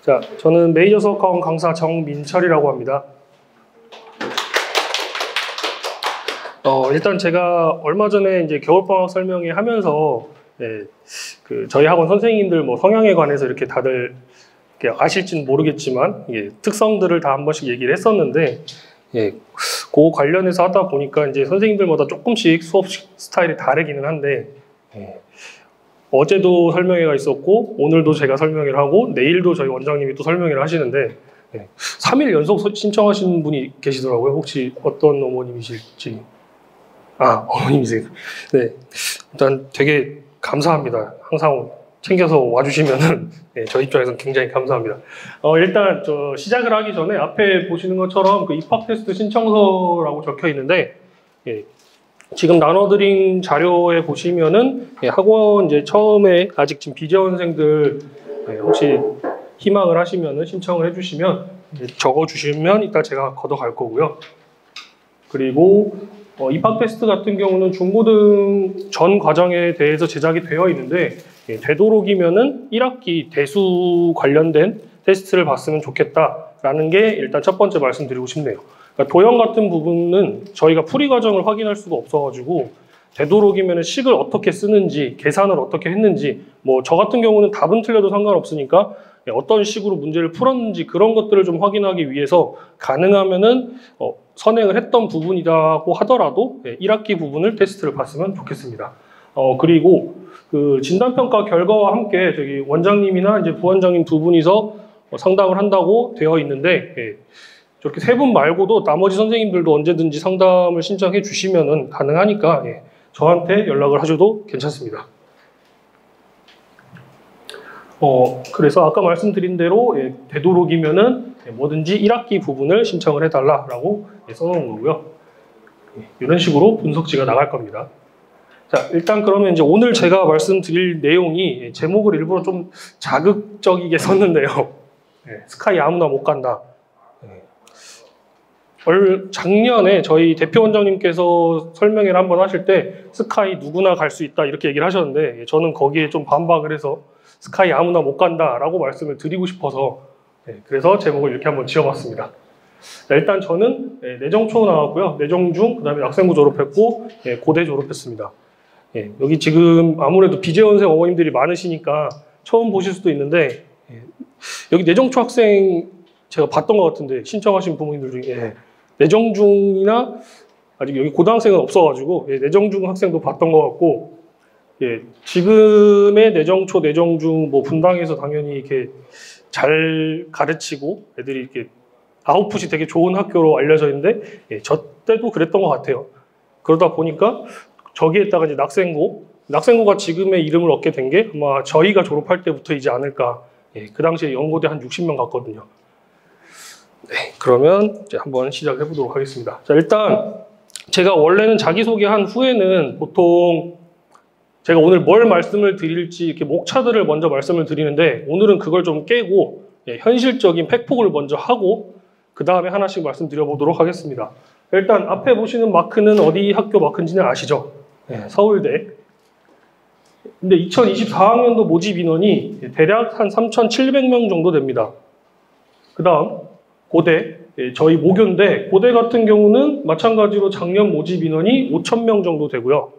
자, 저는 메이저 수학학원 강사 정민철이라고 합니다. 일단 제가 얼마 전에 이제 겨울방학 설명회 하면서 저희 학원 선생님들 뭐 성향에 관해서 이렇게 다들 이렇게 아실지는 모르겠지만 특성들을 다 한 번씩 얘기를 했었는데 그 관련해서 하다 보니까 이제 선생님들마다 조금씩 수업 스타일이 다르기는 한데 어제도 설명회가 있었고 오늘도 제가 설명회를 하고 내일도 저희 원장님이 또 설명회를 하시는데 3일 연속 신청하시는 분이 계시더라고요. 혹시 어떤 어머님이실지. 어머님이세요. 네, 일단 되게 감사합니다. 항상 챙겨서 와주시면은 저 입장에서는 굉장히 감사합니다. 일단 시작을 하기 전에 앞에 보시는 것처럼 그 입학 테스트 신청서라고 적혀 있는데 지금 나눠드린 자료에 보시면은 학원 이제 처음에 아직 지금 비재원생들 혹시 희망을 하시면은 신청을 해주시면 적어주시면 이따 제가 걷어갈 거고요. 그리고 입학 테스트 같은 경우는 중고등 전 과정에 대해서 제작이 되어 있는데 되도록이면은 1학기 대수 관련된 테스트를 봤으면 좋겠다라는 게 일단 첫 번째 말씀드리고 싶네요. 그러니까 도형 같은 부분은 저희가 풀이 과정을 확인할 수가 없어가지고 되도록이면은 식을 어떻게 쓰는지 계산을 어떻게 했는지 뭐 저 같은 경우는 답은 틀려도 상관없으니까 어떤 식으로 문제를 풀었는지 그런 것들을 좀 확인하기 위해서 가능하면은 선행을 했던 부분이라고 하더라도 1학기 부분을 테스트를 봤으면 좋겠습니다. 그리고 그 진단평가 결과와 함께 저기 원장님이나 이제 부원장님 두 분이서 상담을 한다고 되어 있는데 저렇게 세 분 말고도 나머지 선생님들도 언제든지 상담을 신청해 주시면은 가능하니까 저한테 연락을 하셔도 괜찮습니다. 그래서 아까 말씀드린 대로 되도록이면은 뭐든지 1학기 부분을 신청을 해달라라고 써놓은 거고요. 이런 식으로 분석지가 나갈 겁니다. 자, 일단 그러면 이제 오늘 제가 말씀드릴 내용이 제목을 일부러 좀 자극적이게 썼는데요. 스카이 아무나 못 간다. 작년에 저희 대표 원장님께서 설명회를 한번 하실 때 스카이 누구나 갈 수 있다 이렇게 얘기를 하셨는데 저는 거기에 좀 반박을 해서 스카이 아무나 못 간다라고 말씀을 드리고 싶어서 그래서 제목을 이렇게 한번 지어봤습니다. 자, 일단 저는 내정초 나왔고요. 내정중, 그 다음에 학생부 졸업했고 고대 졸업했습니다. 여기 지금 아무래도 비재원생 어머님들이 많으시니까 처음 보실 수도 있는데 여기 내정초 학생 제가 봤던 것 같은데 신청하신 부모님들 중에 내정중이나 아직 여기 고등학생은 없어가지고 내정중 학생도 봤던 것 같고 지금의 내정초, 내정중 뭐 분당에서 당연히 이렇게 잘 가르치고 애들이 이렇게 아웃풋이 되게 좋은 학교로 알려져 있는데 저 때도 그랬던 것 같아요. 그러다 보니까 저기에다가 이제 낙생고가 지금의 이름을 얻게 된 게 아마 저희가 졸업할 때부터이지 않을까. 그 당시에 연고대 한 60명 갔거든요. 그러면 이제 한번 시작해 보도록 하겠습니다. 자, 일단 제가 원래는 자기소개한 후에는 보통 제가 오늘 뭘 말씀을 드릴지 이렇게 목차들을 먼저 말씀을 드리는데 오늘은 그걸 좀 깨고 현실적인 팩폭을 먼저 하고 그 다음에 하나씩 말씀드려 보도록 하겠습니다. 일단 앞에 보시는 마크는 어디 학교 마크인지는 아시죠? 서울대. 근데 2024학년도 모집 인원이 대략 한 3,700명 정도 됩니다. 그 다음 고대, 저희 모교인데 고대 같은 경우는 마찬가지로 작년 모집 인원이 5,000명 정도 되고요.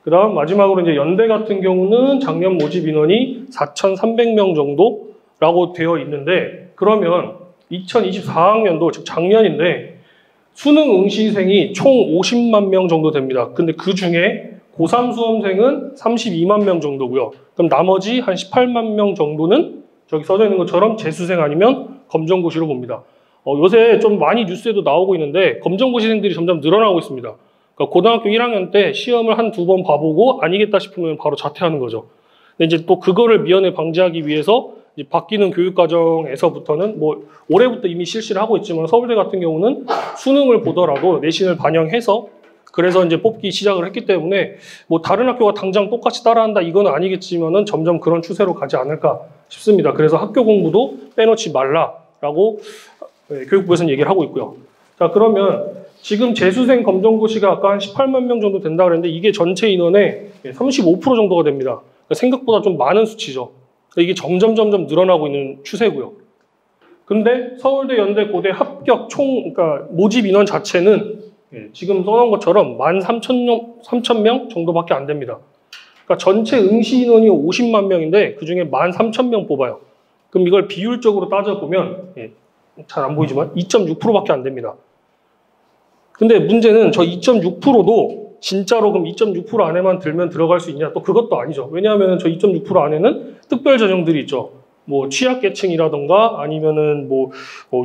그 다음 마지막으로 이제 연대 같은 경우는 작년 모집 인원이 4,300명 정도라고 되어 있는데 그러면 2024학년도 즉 작년인데 수능 응시생이 총 50만 명 정도 됩니다. 근데 그 중에 고3 수험생은 32만 명 정도고요. 그럼 나머지 한 18만 명 정도는 저기 써져 있는 것처럼 재수생 아니면 검정고시로 봅니다. 요새 좀 많이 뉴스에도 나오고 있는데 검정고시생들이 점점 늘어나고 있습니다. 그러니까 고등학교 1학년 때 시험을 한 2번 봐보고 아니겠다 싶으면 바로 자퇴하는 거죠. 근데 이제 또 그거를 미연에 방지하기 위해서 이제 바뀌는 교육과정에서부터는 뭐 올해부터 이미 실시를 하고 있지만 서울대 같은 경우는 수능을 보더라도 내신을 반영해서 그래서 이제 뽑기 시작을 했기 때문에 뭐 다른 학교가 당장 똑같이 따라한다 이건 아니겠지만은 점점 그런 추세로 가지 않을까 싶습니다. 그래서 학교 공부도 빼놓지 말라라고 교육부에서는 얘기를 하고 있고요. 자, 그러면 지금 재수생 검정고시가 아까 한 18만 명 정도 된다고 그랬는데 이게 전체 인원의 35% 정도가 됩니다. 그러니까 생각보다 좀 많은 수치죠. 이게 점점 늘어나고 있는 추세고요. 근데 서울대, 연대, 고대 합격 그러니까 모집 인원 자체는 지금 써놓은 것처럼 13,000명 정도밖에 안 됩니다. 그러니까 전체 응시 인원이 50만 명인데 그중에 13,000명 뽑아요. 그럼 이걸 비율적으로 따져보면 잘 안 보이지만 2.6%밖에 안 됩니다. 근데 문제는 저 2.6%도 진짜로 그럼 2.6% 안에만 들면 들어갈 수 있냐? 또 그것도 아니죠. 왜냐하면 저 2.6% 안에는 특별 전형들이 있죠. 뭐 취약계층이라던가 아니면은 뭐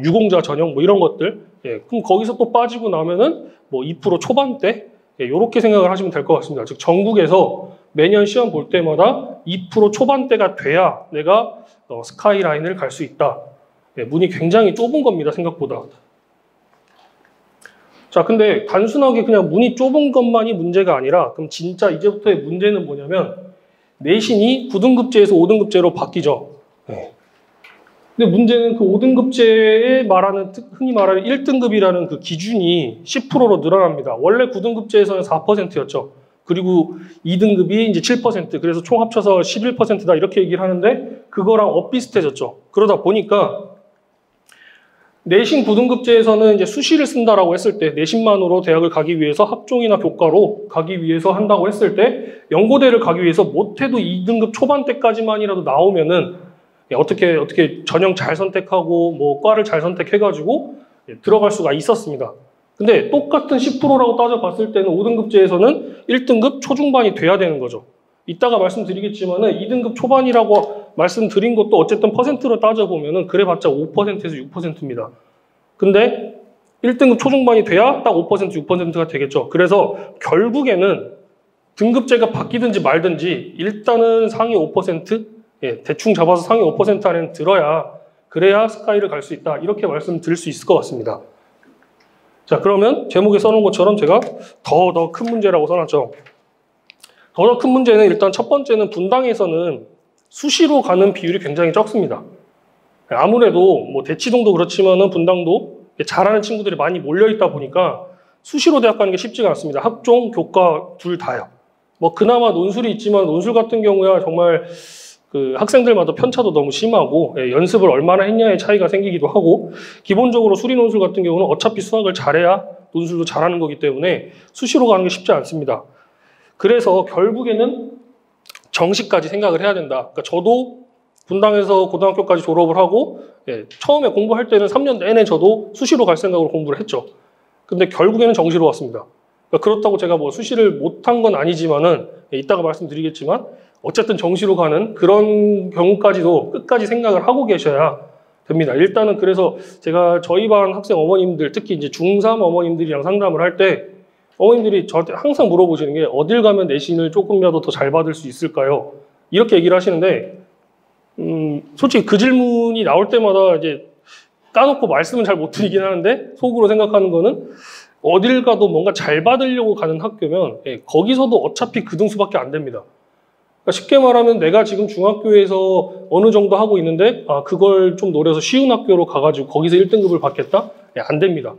유공자 전형 뭐 이런 것들. 그럼 거기서 또 빠지고 나면은 뭐 2% 초반대 이렇게 생각을 하시면 될 것 같습니다. 즉 전국에서 매년 시험 볼 때마다 2% 초반대가 돼야 내가 스카이라인을 갈 수 있다. 문이 굉장히 좁은 겁니다. 생각보다. 자, 근데 단순하게 그냥 문이 좁은 것만이 문제가 아니라 그럼 진짜 이제부터의 문제는 뭐냐면 내신이 9등급제에서 5등급제로 바뀌죠. 근데 문제는 그 5등급제에 말하는 흔히 말하는 1등급이라는 그 기준이 10%로 늘어납니다. 원래 9등급제에서는 4%였죠. 그리고 2등급이 이제 7%, 그래서 총 합쳐서 11%다 이렇게 얘기를 하는데 그거랑 엇비슷해졌죠. 그러다 보니까 내신 9등급제에서는 이제 수시를 쓴다라고 했을 때 내신만으로 대학을 가기 위해서 학종이나 교과로 가기 위해서 한다고 했을 때 연고대를 가기 위해서 못해도 2등급 초반대까지만이라도 나오면은 어떻게 전형 잘 선택하고 뭐 과를 잘 선택해가지고 들어갈 수가 있었습니다. 근데 똑같은 10%라고 따져봤을 때는 5등급제에서는 1등급 초중반이 돼야 되는 거죠. 이따가 말씀드리겠지만은 2등급 초반이라고 말씀드린 것도 어쨌든 퍼센트로 따져보면은 그래봤자 5%에서 6%입니다. 근데 1등급 초중반이 돼야 딱 5%, 6%가 되겠죠. 그래서 결국에는 등급제가 바뀌든지 말든지 일단은 상위 5%, 대충 잡아서 상위 5% 안에는 그래야 스카이를 갈 수 있다. 이렇게 말씀드릴 수 있을 것 같습니다. 자, 그러면 제목에 써놓은 것처럼 제가 더 큰 문제라고 써놨죠. 더 큰 문제는 일단 첫 번째는 분당에서는 수시로 가는 비율이 굉장히 적습니다. 아무래도 뭐 대치동도 그렇지만은 분당도 잘하는 친구들이 많이 몰려있다 보니까 수시로 대학 가는 게 쉽지가 않습니다. 학종, 교과 둘 다요. 뭐 그나마 논술이 있지만 논술 같은 경우야 정말 그 학생들마다 편차도 너무 심하고 연습을 얼마나 했냐의 차이가 생기기도 하고 기본적으로 수리 논술 같은 경우는 어차피 수학을 잘해야 논술도 잘하는 거기 때문에 수시로 가는 게 쉽지 않습니다. 그래서 결국에는 정시까지 생각을 해야 된다. 그러니까 저도 분당에서 고등학교까지 졸업을 하고 처음에 공부할 때는 3년 내내 저도 수시로 갈 생각으로 공부를 했죠. 근데 결국에는 정시로 왔습니다. 그러니까 그렇다고 제가 뭐 수시를 못한 건 아니지만은 이따가 말씀드리겠지만 어쨌든 정시로 가는 그런 경우까지도 끝까지 생각을 하고 계셔야 됩니다. 일단은 그래서 제가 저희 반 학생 어머님들 특히 이제 중3 어머님들이랑 상담을 할 때 어머님들이 저한테 항상 물어보시는 게 어딜 가면 내신을 조금이라도 더 잘 받을 수 있을까요? 이렇게 얘기를 하시는데 솔직히 그 질문이 나올 때마다 이제 까놓고 말씀은 잘 못 드리긴 하는데 속으로 생각하는 거는 어딜 가도 뭔가 잘 받으려고 가는 학교면 거기서도 어차피 그 등수밖에 안 됩니다. 그러니까 쉽게 말하면 내가 지금 중학교에서 어느 정도 하고 있는데 그걸 좀 노려서 쉬운 학교로 가가지고 거기서 1등급을 받겠다? 안 됩니다.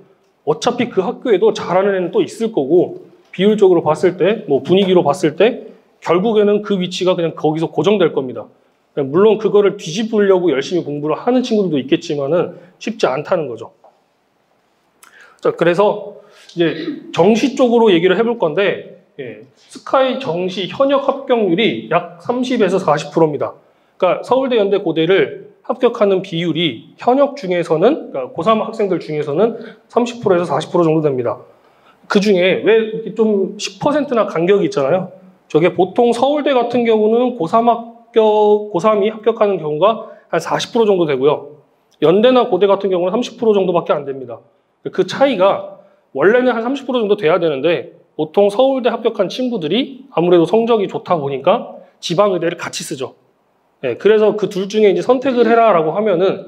어차피 그 학교에도 잘하는 애는 또 있을 거고 비율적으로 봤을 때 뭐 분위기로 봤을 때 결국에는 그 위치가 그냥 거기서 고정될 겁니다. 물론 그거를 뒤집으려고 열심히 공부를 하는 친구들도 있겠지만은 쉽지 않다는 거죠. 자, 그래서 이제 정시 쪽으로 얘기를 해볼 건데 스카이 정시 현역 합격률이 약 30에서 40%입니다. 그러니까 서울대, 연대, 고대를 합격하는 비율이 현역 중에서는 그러니까 고3 학생들 중에서는 30%에서 40% 정도 됩니다. 그 중에 왜 좀 10%나 간격이 있잖아요. 저게 보통 서울대 같은 경우는 고3이 합격하는 경우가 한 40% 정도 되고요. 연대나 고대 같은 경우는 30% 정도밖에 안 됩니다. 그 차이가 원래는 한 30% 정도 돼야 되는데 보통 서울대 합격한 친구들이 아무래도 성적이 좋다 보니까 지방의대를 같이 쓰죠. 그래서 그 둘 중에 이제 선택을 해라라고 하면은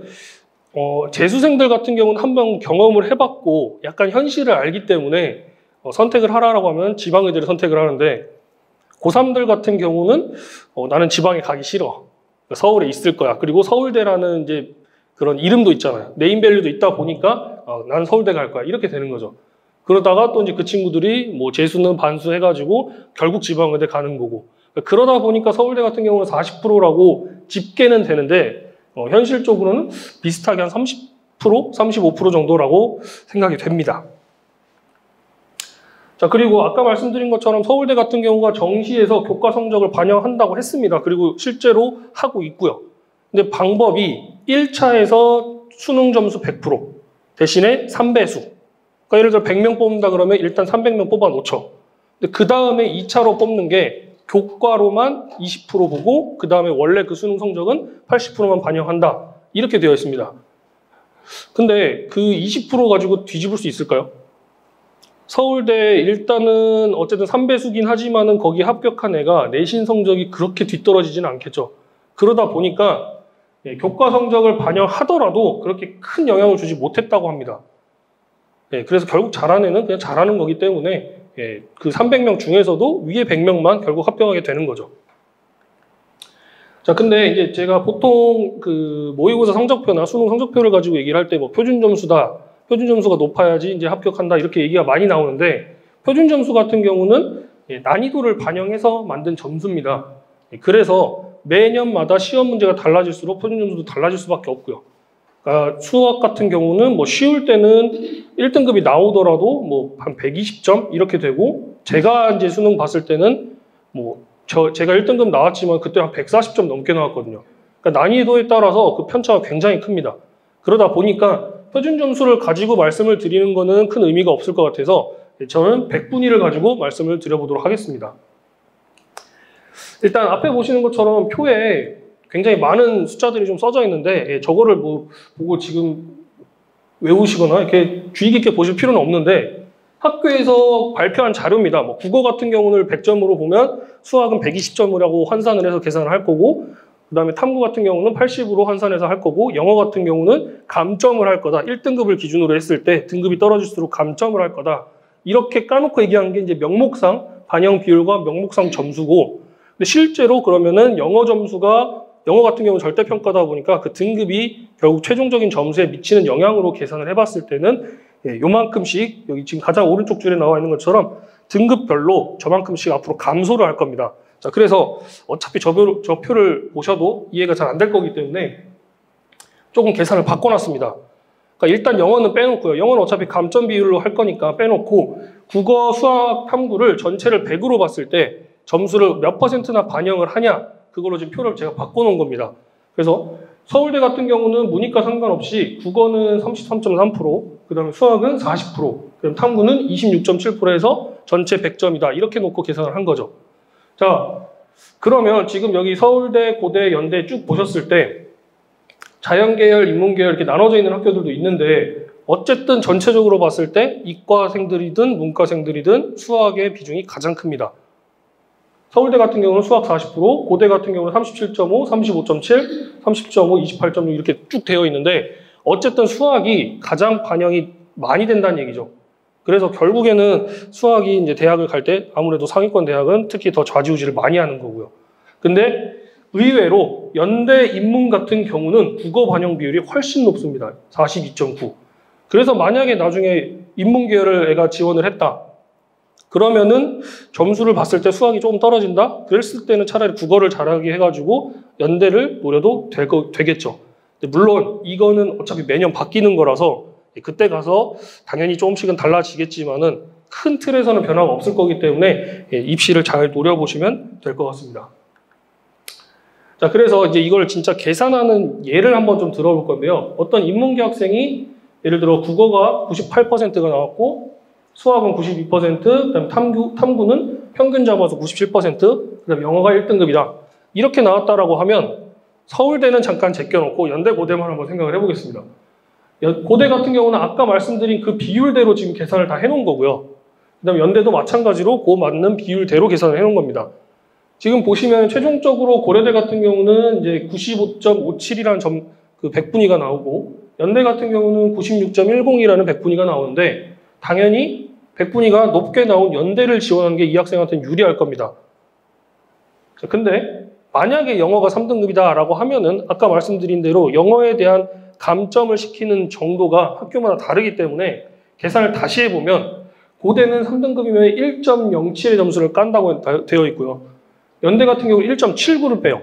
재수생들 같은 경우는 한번 경험을 해봤고 약간 현실을 알기 때문에 선택을 하라라고 하면 지방의대를 선택을 하는데 고3들 같은 경우는 나는 지방에 가기 싫어. 서울에 있을 거야. 그리고 서울대라는 이제 그런 이름도 있잖아요. 네임밸류도 있다 보니까 나는 서울대 갈 거야. 이렇게 되는 거죠. 그러다가 또 이제 그 친구들이 뭐 재수는 반수 해가지고 결국 지방의대 가는 거고 그러다 보니까 서울대 같은 경우는 40%라고 집계는 되는데 현실적으로는 비슷하게 한 30%, 35% 정도라고 생각이 됩니다. 자, 그리고 아까 말씀드린 것처럼 서울대 같은 경우가 정시에서 교과 성적을 반영한다고 했습니다. 그리고 실제로 하고 있고요. 근데 방법이 1차에서 수능 점수 100% 대신에 3배수. 그러니까 예를 들어 100명 뽑는다 그러면 일단 300명 뽑아 놓죠. 근데 그 다음에 2차로 뽑는 게 교과로만 20% 보고 그 다음에 원래 그 수능 성적은 80%만 반영한다. 이렇게 되어 있습니다. 근데 그 20% 가지고 뒤집을 수 있을까요? 서울대 일단은 어쨌든 3배수긴 하지만은 거기 합격한 애가 내신 성적이 그렇게 뒤떨어지지는 않겠죠. 그러다 보니까 교과 성적을 반영하더라도 그렇게 큰 영향을 주지 못했다고 합니다. 그래서 결국 잘하는 애는 그냥 잘하는 거기 때문에 그 300명 중에서도 위에 100명만 결국 합격하게 되는 거죠. 자, 근데 이제 제가 보통 그 모의고사 성적표나 수능 성적표를 가지고 얘기를 할 때 뭐 표준 점수다, 표준 점수가 높아야지 이제 합격한다 이렇게 얘기가 많이 나오는데 표준 점수 같은 경우는 난이도를 반영해서 만든 점수입니다. 그래서 매년마다 시험 문제가 달라질수록 표준 점수도 달라질 수밖에 없고요. 그러니까 수학 같은 경우는 뭐 쉬울 때는 1등급이 나오더라도 뭐 한 120점 이렇게 되고 제가 이제 수능 봤을 때는 뭐 제가 1등급 나왔지만 그때 한 140점 넘게 나왔거든요. 그러니까 난이도에 따라서 그 편차가 굉장히 큽니다. 그러다 보니까 표준 점수를 가지고 말씀을 드리는 거는 큰 의미가 없을 것 같아서 저는 100분위를 가지고 말씀을 드려보도록 하겠습니다. 일단 앞에 보시는 것처럼 표에 굉장히 많은 숫자들이 좀 써져 있는데 저거를 뭐 보고 지금 외우시거나 이렇게 주의 깊게 보실 필요는 없는데 학교에서 발표한 자료입니다. 뭐 국어 같은 경우는 100점으로 보면 수학은 120점이라고 환산을 해서 계산을 할 거고 그 다음에 탐구 같은 경우는 80으로 환산해서 할 거고 영어 같은 경우는 감점을 할 거다. 1등급을 기준으로 했을 때 등급이 떨어질수록 감점을 할 거다. 이렇게 까놓고 얘기한 게 이제 명목상 반영 비율과 명목상 점수고 근데 실제로 그러면은 영어 같은 경우는 절대평가다 보니까 그 등급이 결국 최종적인 점수에 미치는 영향으로 계산을 해봤을 때는 요만큼씩 여기 지금 가장 오른쪽 줄에 나와 있는 것처럼 등급별로 저만큼씩 앞으로 감소를 할 겁니다. 자, 그래서 어차피 저 표를 보셔도 이해가 잘 안 될 거기 때문에 조금 계산을 바꿔놨습니다. 그러니까 일단 영어는 빼놓고요. 영어는 어차피 감점 비율로 할 거니까 빼놓고 국어, 수학, 탐구를 전체를 100으로 봤을 때 점수를 몇 %나 반영을 하냐 그걸로 지금 표를 제가 바꿔놓은 겁니다. 그래서 서울대 같은 경우는 문이과 상관없이 국어는 33.3%, 그 다음에 수학은 40%, 그다음 탐구는 26.7%에서 전체 100점이다. 이렇게 놓고 계산을 한 거죠. 자, 그러면 지금 여기 서울대, 고대, 연대 쭉 보셨을 때 자연계열, 인문계열 이렇게 나눠져 있는 학교들도 있는데 어쨌든 전체적으로 봤을 때 이과생들이든 문과생들이든 수학의 비중이 가장 큽니다. 서울대 같은 경우는 수학 40%, 고대 같은 경우는 37.5, 35.7, 30.5, 28.6 이렇게 쭉 되어 있는데 어쨌든 수학이 가장 반영이 많이 된다는 얘기죠. 그래서 결국에는 수학이 이제 대학을 갈 때 아무래도 상위권 대학은 특히 더 좌지우지를 많이 하는 거고요. 근데 의외로 연대 인문 같은 경우는 국어 반영 비율이 훨씬 높습니다. 42.9. 그래서 만약에 나중에 인문 계열을 애가 지원을 했다. 그러면은 점수를 봤을 때 수학이 조금 떨어진다? 그랬을 때는 차라리 국어를 잘하게 해가지고 연대를 노려도 되겠죠. 물론 이거는 어차피 매년 바뀌는 거라서 그때 가서 당연히 조금씩은 달라지겠지만은 큰 틀에서는 변화가 없을 거기 때문에 입시를 잘 노려보시면 될 것 같습니다. 자, 그래서 이제 이걸 진짜 계산하는 예를 한번 좀 들어볼 건데요. 어떤 인문계 학생이 예를 들어 국어가 98%가 나왔고 수학은 92%, 그다음 탐구는 평균 잡아서 97%, 그다음 영어가 1등급이다. 이렇게 나왔다라고 하면 서울대는 잠깐 제껴놓고 연대, 고대만 한번 생각을 해보겠습니다. 고대 같은 경우는 아까 말씀드린 그 비율대로 지금 계산을 다 해놓은 거고요. 그다음 연대도 마찬가지로 그 맞는 비율대로 계산을 해놓은 겁니다. 지금 보시면 최종적으로 고려대 같은 경우는 이제 95.57이라는 그 백분위가 나오고 연대 같은 경우는 96.10이라는 백분위가 나오는데 당연히 백분위가 높게 나온 연대를 지원하는 게 이 학생한테는 유리할 겁니다. 자, 근데 만약에 영어가 3등급이다라고 하면은 아까 말씀드린 대로 영어에 대한 감점을 시키는 정도가 학교마다 다르기 때문에 계산을 다시 해보면 고대는 3등급이면 1.07의 점수를 깐다고 되어 있고요. 연대 같은 경우 1.79를 빼요.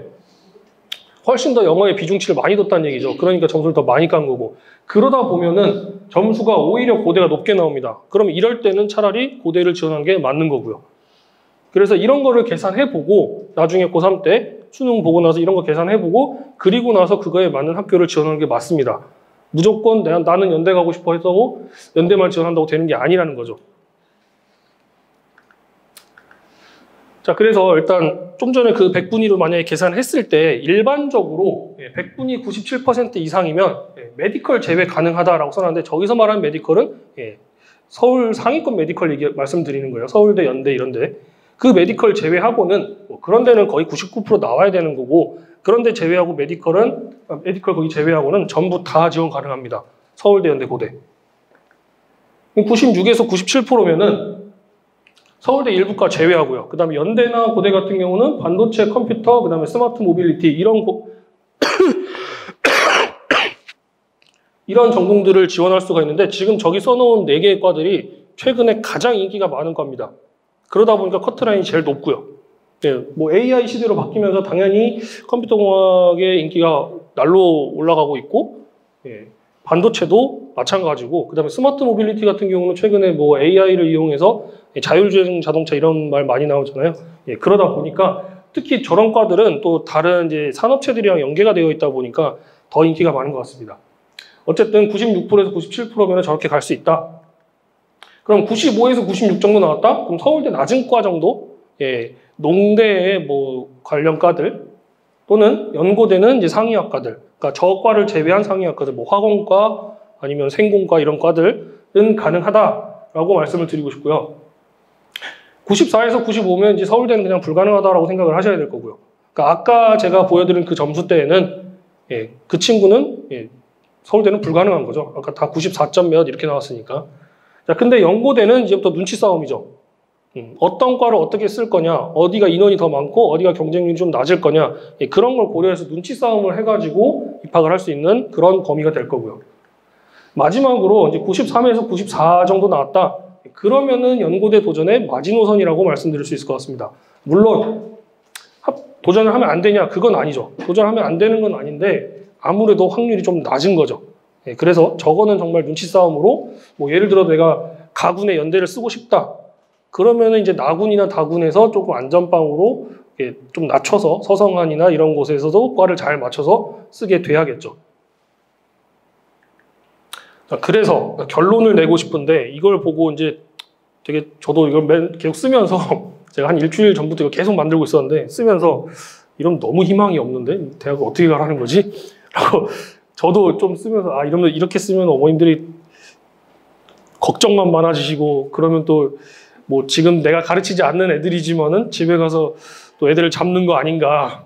훨씬 더 영어에 비중치를 많이 뒀다는 얘기죠. 그러니까 점수를 더 많이 깐 거고. 그러다 보면은 점수가 오히려 고대가 높게 나옵니다. 그럼 이럴 때는 차라리 고대를 지원한 게 맞는 거고요. 그래서 이런 거를 계산해보고 나중에 고3 때 수능 보고 나서 이런 거 계산해보고 그리고 나서 그거에 맞는 학교를 지원하는 게 맞습니다. 무조건 나는 연대 가고 싶어 해서 연대만 지원한다고 되는 게 아니라는 거죠. 자, 그래서 일단 좀 전에 그 100분위로 만약에 계산했을 때 일반적으로 100분위 97% 이상이면 메디컬 제외 가능하다라고 써놨는데 저기서 말하는 메디컬은 서울 상위권 메디컬 말씀드리는 거예요. 서울대, 연대 이런데. 그 메디컬 제외하고는 그런 데는 거의 99% 나와야 되는 거고 그런 데 제외하고 메디컬 거기 제외하고는 전부 다 지원 가능합니다. 서울대, 연대, 고대. 96에서 97%면은 서울대 일부과 제외하고요. 그 다음에 연대나 고대 같은 경우는 반도체, 컴퓨터, 그 다음에 스마트 모빌리티 이런 전공들을 지원할 수가 있는데 지금 저기 써놓은 4개의 과들이 최근에 가장 인기가 많은 과입니다. 그러다 보니까 커트라인이 제일 높고요. 뭐 AI 시대로 바뀌면서 당연히 컴퓨터공학의 인기가 날로 올라가고 있고 반도체도 마찬가지고 그 다음에 스마트 모빌리티 같은 경우는 최근에 뭐 AI를 이용해서 자율주행 자동차 이런 말 많이 나오잖아요. 그러다 보니까 특히 저런 과들은 또 다른 이제 산업체들이랑 연계가 되어 있다 보니까 더 인기가 많은 것 같습니다. 어쨌든 96%에서 97%면 저렇게 갈 수 있다. 그럼 95에서 96 정도 나왔다? 그럼 서울대 낮은 과 정도? 농대의 뭐 관련 과들 또는 연고대는 이제 상위학과들. 그러니까 저 과를 제외한 상위학과들, 뭐 화공과 아니면 생공과 이런 과들은 가능하다라고 말씀을 드리고 싶고요. 94에서 95면 이제 서울대는 그냥 불가능하다라고 생각을 하셔야 될 거고요. 그러니까 아까 제가 보여드린 그 점수대에는 그 친구는 서울대는 불가능한 거죠. 아까 다 94점 몇 이렇게 나왔으니까. 자, 근데 연고대는 이제부터 눈치 싸움이죠. 어떤 과를 어떻게 쓸 거냐, 어디가 인원이 더 많고 어디가 경쟁률이 좀 낮을 거냐, 그런 걸 고려해서 눈치 싸움을 해가지고 입학을 할 수 있는 그런 범위가 될 거고요. 마지막으로 이제 93에서 94 정도 나왔다. 그러면은 연고대 도전의 마지노선이라고 말씀드릴 수 있을 것 같습니다. 물론 도전을 하면 안 되냐? 그건 아니죠. 도전하면 안 되는 건 아닌데 아무래도 확률이 좀 낮은 거죠. 그래서 저거는 정말 눈치 싸움으로 뭐 예를 들어 내가 가군의 연대를 쓰고 싶다. 그러면은 이제 나군이나 다군에서 조금 안전빵으로 좀 낮춰서 서성한이나 이런 곳에서도 과를 잘 맞춰서 쓰게 돼야겠죠. 자, 그래서 결론을 내고 싶은데 이걸 보고 이제 되게 저도 이걸 계속 쓰면서 제가 한 일주일 전부터 이거 계속 만들고 있었는데 쓰면서 이러면 너무 희망이 없는데 대학을 어떻게 가라는 거지? 라고 저도 좀 쓰면서 이러면 이렇게 쓰면 어머님들이 걱정만 많아지시고 그러면 또 뭐 지금 내가 가르치지 않는 애들이지만은 집에 가서 또 애들을 잡는 거 아닌가.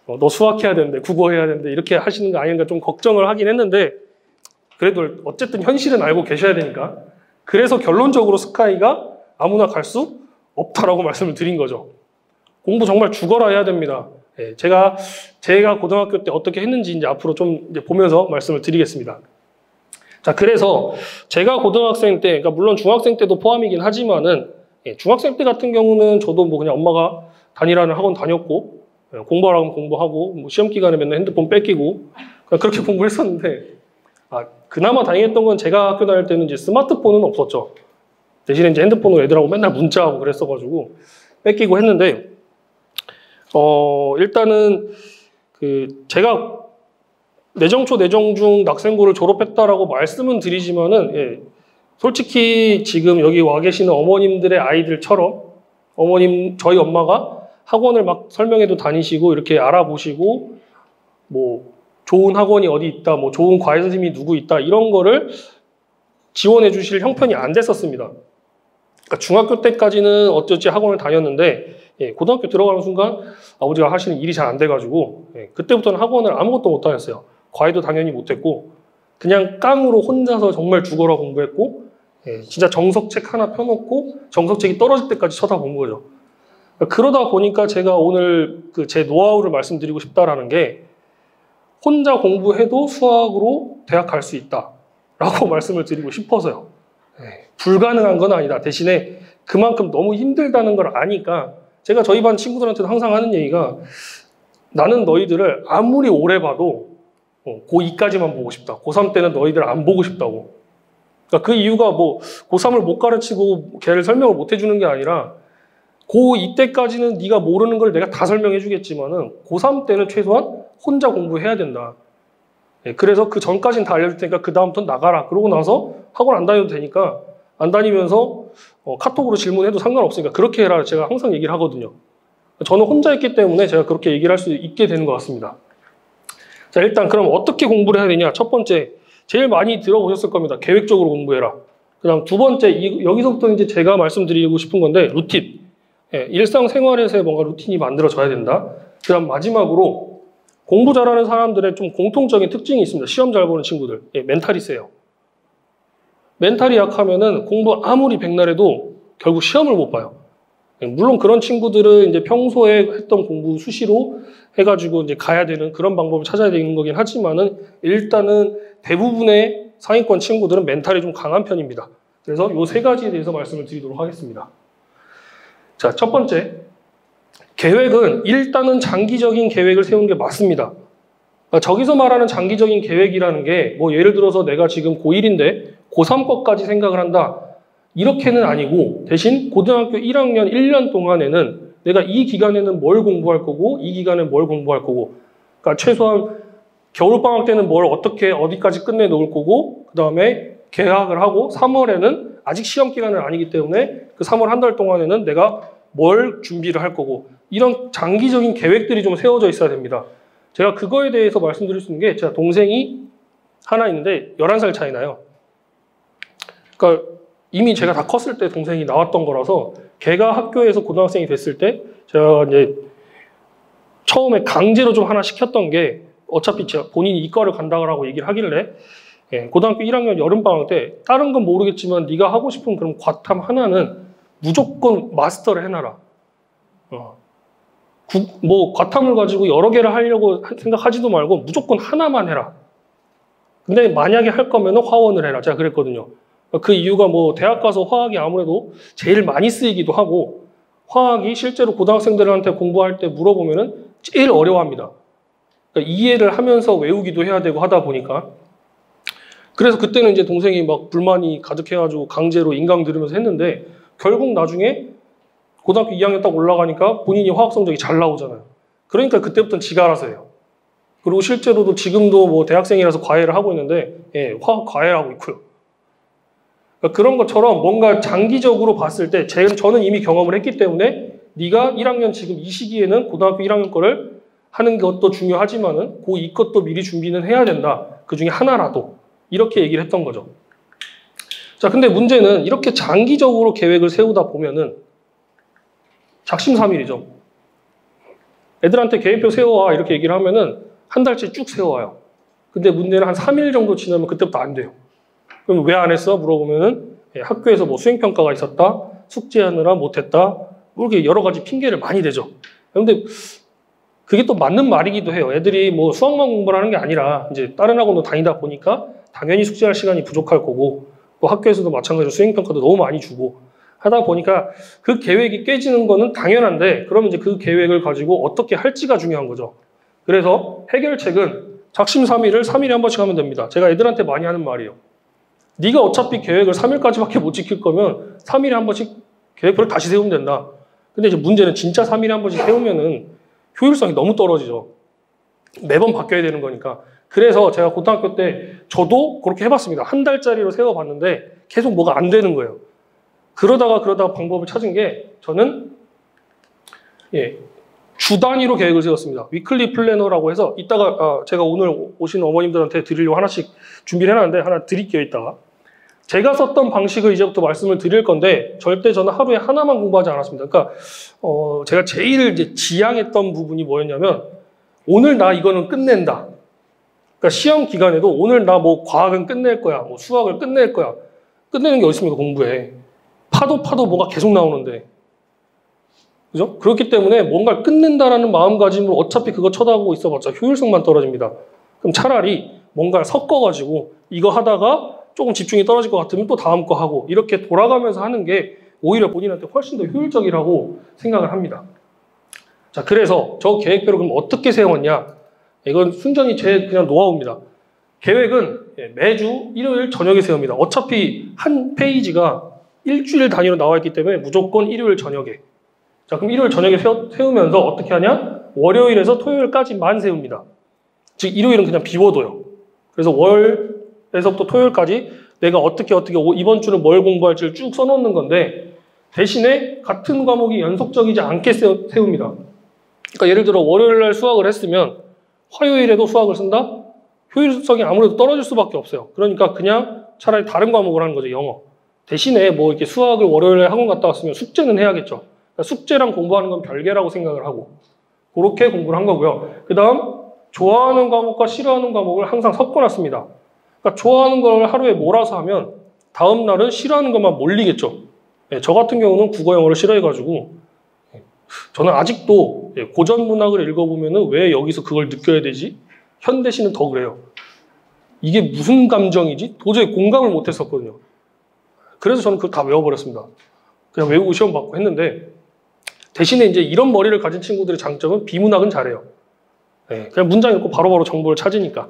너 수학해야 되는데 국어해야 되는데 이렇게 하시는 거 아닌가 좀 걱정을 하긴 했는데 그래도 어쨌든 현실은 알고 계셔야 되니까 그래서 결론적으로 스카이가 아무나 갈 수 없다라고 말씀을 드린 거죠. 공부 정말 죽어라 해야 됩니다. 제가 고등학교 때 어떻게 했는지 이제 앞으로 좀 이제 보면서 말씀을 드리겠습니다. 자, 그래서 제가 고등학생 때, 그러니까 물론 중학생 때도 포함이긴 하지만은 중학생 때 같은 경우는 저도 뭐 그냥 엄마가 다니라는 학원 다녔고 공부하라면 공부하고 뭐 시험 기간에 맨날 핸드폰 뺏기고 그냥 그렇게 공부했었는데 그나마 다행했던 건 제가 학교 다닐 때는 이제 스마트폰은 없었죠. 대신에 이제 핸드폰으로 애들하고 맨날 문자하고 그랬어가지고 뺏기고 했는데 일단은 제가 내정초 내정중 낙생고를 졸업했다라고 말씀은 드리지만은 솔직히 지금 여기 와 계시는 어머님들의 아이들처럼 저희 엄마가 학원을 막 설명해도 다니시고 이렇게 알아보시고 뭐 좋은 학원이 어디 있다, 뭐 좋은 과외 선생님이 누구 있다 이런 거를 지원해 주실 형편이 안 됐었습니다. 그러니까 중학교 때까지는 어쩌지 학원을 다녔는데 고등학교 들어가는 순간 아버지가 하시는 일이 잘 안 돼가지고 그때부터는 학원을 아무것도 못 다녔어요. 과외도 당연히 못했고 그냥 깡으로 혼자서 정말 죽어라 공부했고 진짜 정석책 하나 펴놓고 정석책이 떨어질 때까지 쳐다본 거죠. 그러다 보니까 제가 오늘 제 노하우를 말씀드리고 싶다라는 게 혼자 공부해도 수학으로 대학 갈 수 있다라고 말씀을 드리고 싶어서요. 불가능한 건 아니다. 대신에 그만큼 너무 힘들다는 걸 아니까 제가 저희 반 친구들한테는 항상 하는 얘기가 나는 너희들을 아무리 오래 봐도 고2까지만 보고 싶다. 고3 때는 너희들 안 보고 싶다고. 그러니까 그 이유가 뭐 고3을 못 가르치고 걔를 설명을 못 해주는 게 아니라 고2 때까지는 네가 모르는 걸 내가 다 설명해 주겠지만은 고3 때는 최소한 혼자 공부해야 된다. 그래서 그 전까지는 다 알려줄 테니까 그 다음부터 나가라. 그러고 나서 학원 안 다녀도 되니까 안 다니면서 카톡으로 질문해도 상관없으니까 그렇게 해라. 제가 항상 얘기를 하거든요. 저는 혼자 있기 때문에 제가 그렇게 얘기를 할 수 있게 되는 것 같습니다. 자, 일단 그럼 어떻게 공부를 해야 되냐? 첫 번째, 제일 많이 들어보셨을 겁니다. 계획적으로 공부해라. 그 다음 두 번째, 여기서부터 이제 제가 말씀드리고 싶은 건데 루틴. 일상생활에서의 뭔가 루틴이 만들어져야 된다. 그 다음 마지막으로 공부 잘하는 사람들의 좀 공통적인 특징이 있습니다. 시험 잘 보는 친구들. 멘탈이 세요. 멘탈이 약하면은 공부 아무리 백날 해도 결국 시험을 못 봐요. 물론 그런 친구들은 이제 평소에 했던 공부 수시로 해가지고 이제 가야 되는 그런 방법을 찾아야 되는 거긴 하지만은 일단은 대부분의 상위권 친구들은 멘탈이 좀 강한 편입니다. 그래서 요 세 가지에 대해서 말씀을 드리도록 하겠습니다. 자, 첫 번째. 계획은 일단은 장기적인 계획을 세우는 게 맞습니다. 저기서 말하는 장기적인 계획이라는 게 뭐 예를 들어서 내가 지금 고1인데 고3 것까지 생각을 한다. 이렇게는 아니고 대신 고등학교 1학년 1년 동안에는 내가 이 기간에는 뭘 공부할 거고 이 기간에 뭘 공부할 거고 그러니까 최소한 겨울방학 때는 뭘 어떻게 어디까지 끝내 놓을 거고 그 다음에 개학을 하고 3월에는 아직 시험 기간은 아니기 때문에 그 3월 한 달 동안에는 내가 뭘 준비를 할 거고 이런 장기적인 계획들이 좀 세워져 있어야 됩니다. 제가 그거에 대해서 말씀드릴 수 있는 게 제가 동생이 하나 있는데 11살 차이 나요. 그러니까 이미 제가 다 컸을 때 동생이 나왔던 거라서 걔가 학교에서 고등학생이 됐을 때 제가 이제 처음에 강제로 좀 하나 시켰던 게 어차피 제가 본인이 이과를 간다고 얘기를 하길래 고등학교 1학년 여름방학 때 다른 건 모르겠지만 네가 하고 싶은 그런 과탐 하나는 무조건 마스터를 해놔라. 뭐 과탐을 가지고 여러 개를 하려고 생각하지도 말고 무조건 하나만 해라. 근데 만약에 할 거면 화원을 해라. 제가 그랬거든요. 그 이유가 뭐 대학 가서 화학이 아무래도 제일 많이 쓰이기도 하고 화학이 실제로 고등학생들한테 공부할 때 물어보면은 제일 어려워합니다. 그러니까 이해를 하면서 외우기도 해야 되고 하다 보니까 그래서 그때는 이제 동생이 막 불만이 가득해가지고 강제로 인강 들으면서 했는데 결국 나중에 고등학교 2학년 딱 올라가니까 본인이 화학 성적이 잘 나오잖아요. 그러니까 그때부터는 지가 알아서 해요. 그리고 실제로도 지금도 뭐 대학생이라서 과외를 하고 있는데 화학 과외를 하고 있고요. 그러니까 그런 것처럼 뭔가 장기적으로 봤을 때 저는 이미 경험을 했기 때문에 네가 1학년 지금 이 시기에는 고등학교 1학년 거를 하는 것도 중요하지만은 고2 것도 미리 준비는 해야 된다. 그 중에 하나라도. 이렇게 얘기를 했던 거죠. 자, 근데 문제는 이렇게 장기적으로 계획을 세우다 보면은 작심삼일이죠. 애들한테 계획표 세워와 이렇게 얘기를 하면은 한 달치 쭉 세워와요. 근데 문제는 한 3일 정도 지나면 그때부터 안 돼요. 그럼 왜 안 했어? 물어보면은 학교에서 뭐 수행평가가 있었다, 숙제하느라 못했다, 뭐 이렇게 여러 가지 핑계를 많이 대죠. 근데 그게 또 맞는 말이기도 해요. 애들이 뭐 수학만 공부를 하는 게 아니라 이제 다른 학원도 다니다 보니까 당연히 숙제할 시간이 부족할 거고 또 학교에서도 마찬가지로 수행평가도 너무 많이 주고 하다 보니까 그 계획이 깨지는 거는 당연한데 그러면 이제 그 계획을 가지고 어떻게 할지가 중요한 거죠. 그래서 해결책은 작심삼일을 3일에 한 번씩 하면 됩니다. 제가 애들한테 많이 하는 말이에요. 네가 어차피 계획을 3일까지밖에 못 지킬 거면 3일에 한 번씩 계획표를 다시 세우면 된다. 근데 이제 문제는 진짜 3일에 한 번씩 세우면은 효율성이 너무 떨어지죠. 매번 바뀌어야 되는 거니까. 그래서 제가 고등학교 때 저도 그렇게 해봤습니다. 한 달짜리로 세워봤는데 계속 뭐가 안 되는 거예요. 그러다가 방법을 찾은 게 저는 주 단위로 계획을 세웠습니다. 위클리 플래너라고 해서 이따가 제가 오늘 오신 어머님들한테 드리려고 하나씩 준비를 해놨는데 하나 드릴게요. 이따가. 제가 썼던 방식을 이제부터 말씀을 드릴 건데 절대 저는 하루에 하나만 공부하지 않았습니다. 그러니까 제가 제일 이제 지향했던 부분이 뭐였냐면 오늘 나 이거는 끝낸다. 그러니까 시험 기간에도 오늘 나 뭐 과학은 끝낼 거야. 뭐 수학을 끝낼 거야. 끝내는 게 어디 있습니까? 공부에. 파도 뭐가 계속 나오는데. 그죠? 그렇기 때문에 뭔가를 끝낸다라는 마음가짐으로 어차피 그거 쳐다보고 있어봤자 효율성만 떨어집니다. 그럼 차라리 뭔가를 섞어가지고 이거 하다가 조금 집중이 떨어질 것 같으면 또 다음 거 하고 이렇게 돌아가면서 하는 게 오히려 본인한테 훨씬 더 효율적이라고 생각을 합니다. 자, 그래서 저 계획표를 그럼 어떻게 세웠냐? 이건 순전히 제 그냥 노하우입니다. 계획은 매주 일요일 저녁에 세웁니다. 어차피 한 페이지가 일주일 단위로 나와 있기 때문에 무조건 일요일 저녁에. 자, 그럼 일요일 저녁에 세우면서 어떻게 하냐? 월요일에서 토요일까지만 세웁니다. 즉, 일요일은 그냥 비워둬요. 그래서 월에서부터 토요일까지 내가 어떻게 이번 주는 뭘 공부할지를 쭉 써놓는 건데 대신에 같은 과목이 연속적이지 않게 세웁니다. 그러니까 예를 들어 월요일날 수학을 했으면 화요일에도 수학을 쓴다? 효율성이 아무래도 떨어질 수밖에 없어요. 그러니까 그냥 차라리 다른 과목을 하는 거죠, 영어. 대신에 뭐 이렇게 수학을 월요일에 학원 갔다 왔으면 숙제는 해야겠죠. 그러니까 숙제랑 공부하는 건 별개라고 생각을 하고 그렇게 공부를 한 거고요. 그 다음 좋아하는 과목과 싫어하는 과목을 항상 섞어놨습니다. 그러니까 좋아하는 걸 하루에 몰아서 하면 다음 날은 싫어하는 것만 몰리겠죠. 저 같은 경우는 국어 영어를 싫어해가지고 저는 아직도 고전 문학을 읽어보면은 왜 여기서 그걸 느껴야 되지? 현대시는 더 그래요. 이게 무슨 감정이지? 도저히 공감을 못했었거든요. 그래서 저는 그걸 다 외워버렸습니다. 그냥 외우고 시험 받고 했는데 대신에 이제 이런 머리를 가진 친구들의 장점은 비문학은 잘해요. 그냥 문장 읽고 바로바로 정보를 찾으니까.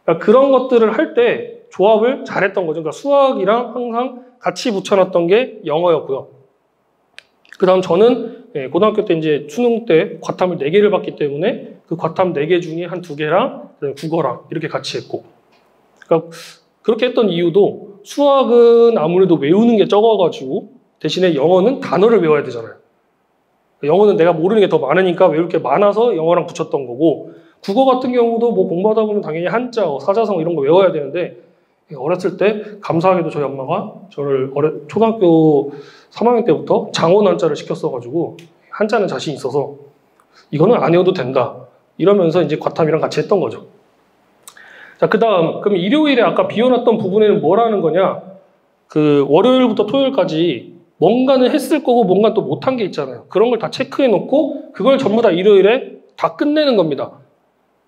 그러니까 그런 것들을 할 때 조합을 잘했던 거죠. 그러니까 수학이랑 항상 같이 붙여놨던 게 영어였고요. 그 다음 저는 고등학교 때 이제 수능 때 과탐을 4개를 받기 때문에 그 과탐 4개 중에 한 2개랑 국어랑 이렇게 같이 했고. 그러니까 그렇게 했던 이유도 수학은 아무래도 외우는 게 적어가지고 대신에 영어는 단어를 외워야 되잖아요. 영어는 내가 모르는 게 더 많으니까 외울 게 많아서 영어랑 붙였던 거고 국어 같은 경우도 뭐 공부하다 보면 당연히 한자, 사자성 이런 거 외워야 되는데 어렸을 때 감사하게도 저희 엄마가 저를 초등학교 3학년 때부터 장원 한자를 시켰어가지고 한자는 자신 있어서 이거는 안 외워도 된다 이러면서 이제 과탐이랑 같이 했던 거죠. 자, 그 다음 그럼 일요일에 아까 비워놨던 부분에는 뭘 하는 거냐? 그 월요일부터 토요일까지 뭔가는 했을 거고 뭔가 또 못한 게 있잖아요. 그런 걸 다 체크해 놓고 그걸 전부 다 일요일에 다 끝내는 겁니다.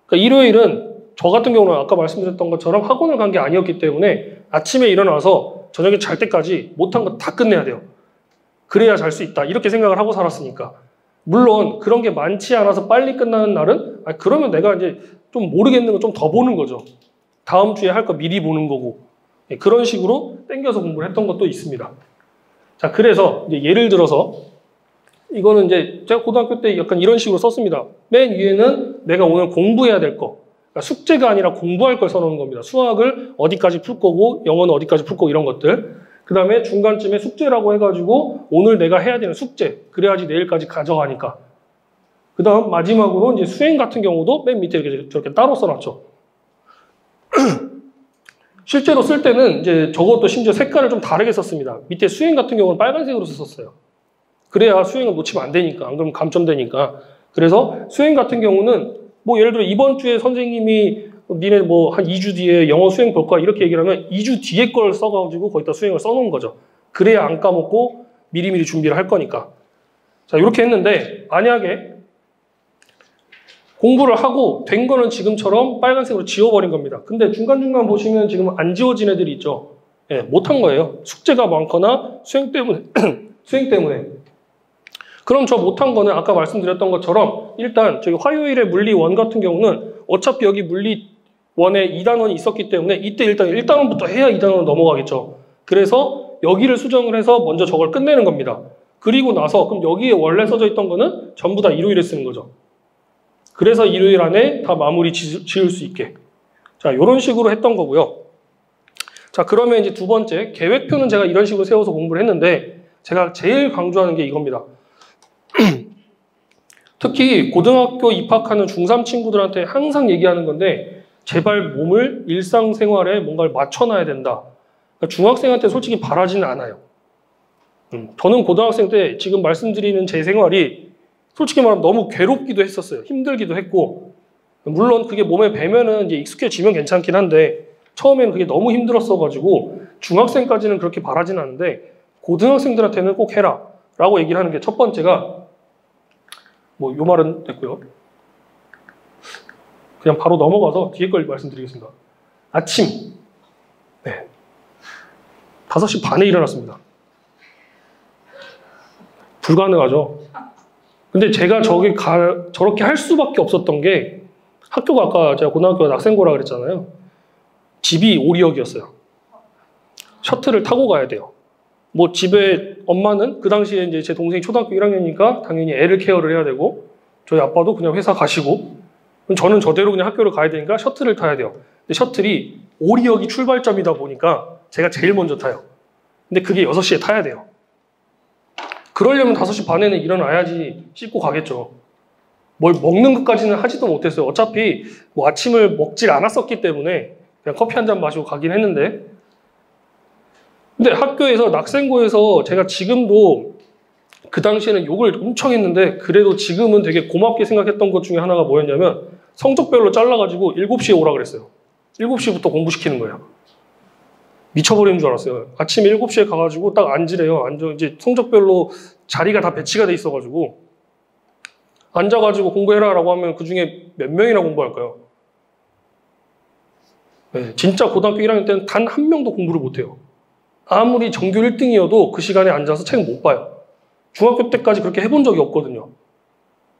그러니까 일요일은 저 같은 경우는 아까 말씀드렸던 것처럼 학원을 간 게 아니었기 때문에 아침에 일어나서 저녁에 잘 때까지 못한 거 다 끝내야 돼요. 그래야 잘 수 있다. 이렇게 생각을 하고 살았으니까. 물론 그런 게 많지 않아서 빨리 끝나는 날은 그러면 내가 이제 좀 모르겠는 거 좀 더 보는 거죠. 다음 주에 할 거 미리 보는 거고. 그런 식으로 땡겨서 공부를 했던 것도 있습니다. 자, 그래서 이제 예를 들어서 이거는 이제 제가 고등학교 때 약간 이런 식으로 썼습니다. 맨 위에는 내가 오늘 공부해야 될 거. 그러니까 숙제가 아니라 공부할 걸 써놓은 겁니다. 수학을 어디까지 풀 거고 영어는 어디까지 풀 거고 이런 것들. 그 다음에 중간쯤에 숙제라고 해가지고 오늘 내가 해야 되는 숙제. 그래야지 내일까지 가져가니까. 그 다음 마지막으로 이제 수행 같은 경우도 맨 밑에 이렇게 저렇게 따로 써놨죠. 실제로 쓸 때는 이제 저것도 심지어 색깔을 좀 다르게 썼습니다. 밑에 수행 같은 경우는 빨간색으로 썼어요. 그래야 수행을 놓치면 안 되니까. 안 그러면 감점되니까. 그래서 수행 같은 경우는 뭐 예를 들어 이번 주에 선생님이 니네 뭐 한 2주 뒤에 영어 수행 볼 거야 이렇게 얘기를 하면 2주 뒤에 걸 써가지고 거기다 수행을 써놓은 거죠. 그래야 안 까먹고 미리미리 준비를 할 거니까. 자, 이렇게 했는데 만약에 공부를 하고 된 거는 지금처럼 빨간색으로 지워버린 겁니다. 근데 중간중간 보시면 지금 안 지워진 애들이 있죠. 못한 거예요. 숙제가 많거나 수행 때문에. 수행 때문에. 그럼 저 못한 거는 아까 말씀드렸던 것처럼 일단 저기 화요일에 물리 1 같은 경우는 어차피 여기 물리 1에 2단원이 있었기 때문에 이때 일단 1단원부터 해야 2단원 넘어가겠죠. 그래서 여기를 수정을 해서 먼저 저걸 끝내는 겁니다. 그리고 나서 그럼 여기에 원래 써져 있던 거는 전부 다 일요일에 쓰는 거죠. 그래서 일요일 안에 다 마무리 지을 수 있게. 자, 이런 식으로 했던 거고요. 자, 그러면 이제 두 번째, 계획표는 제가 이런 식으로 세워서 공부를 했는데 제가 제일 강조하는 게 이겁니다. 특히 고등학교 입학하는 중3 친구들한테 항상 얘기하는 건데 제발 몸을 일상생활에 뭔가를 맞춰놔야 된다. 그러니까 중학생한테 솔직히 바라지는 않아요. 저는 고등학생 때 지금 말씀드리는 제 생활이 솔직히 말하면 너무 괴롭기도 했었어요. 힘들기도 했고 물론 그게 몸에 배면은 이제 익숙해지면 괜찮긴 한데 처음에는 그게 너무 힘들었어가지고 중학생까지는 그렇게 바라지는 않는데 고등학생들한테는 꼭 해라 라고 얘기를 하는 게 첫 번째가 뭐 요 말은 됐고요. 그냥 바로 넘어가서 뒤에 걸 말씀드리겠습니다. 아침 5시 반에 일어났습니다. 불가능하죠. 근데 제가 저렇게 할 수밖에 없었던 게 학교가 아까 제가 고등학교가 낙생고라 그랬잖아요. 집이 오리역이었어요. 셔틀을 타고 가야 돼요. 뭐 집에 엄마는 그 당시에 이제 제 동생이 초등학교 1학년이니까 당연히 애를 케어를 해야 되고 저희 아빠도 그냥 회사 가시고 저는 저대로 그냥 학교를 가야 되니까 셔틀을 타야 돼요. 근데 셔틀이 오리역이 출발점이다 보니까 제가 제일 먼저 타요. 근데 그게 6시에 타야 돼요. 그러려면 5시 반에는 일어나야지 씻고 가겠죠. 뭘 먹는 것까지는 하지도 못했어요. 어차피 뭐 아침을 먹질 않았었기 때문에 그냥 커피 한 잔 마시고 가긴 했는데 근데 학교에서 낙생고에서 제가 지금도 그 당시에는 욕을 엄청 했는데 그래도 지금은 되게 고맙게 생각했던 것 중에 하나가 뭐였냐면 성적별로 잘라가지고 7시에 오라 그랬어요. 7시부터 공부시키는 거예요. 미쳐버리는 줄 알았어요. 아침 7시에 가가지고 딱 앉으래요. 이제 성적별로 자리가 다 배치가 돼 있어가지고 앉아가지고 공부해라 라고 하면 그 중에 몇 명이나 공부할까요? 네, 진짜 고등학교 1학년 때는 단 한 명도 공부를 못해요. 아무리 전교 1등이어도 그 시간에 앉아서 책 못 봐요. 중학교 때까지 그렇게 해본 적이 없거든요.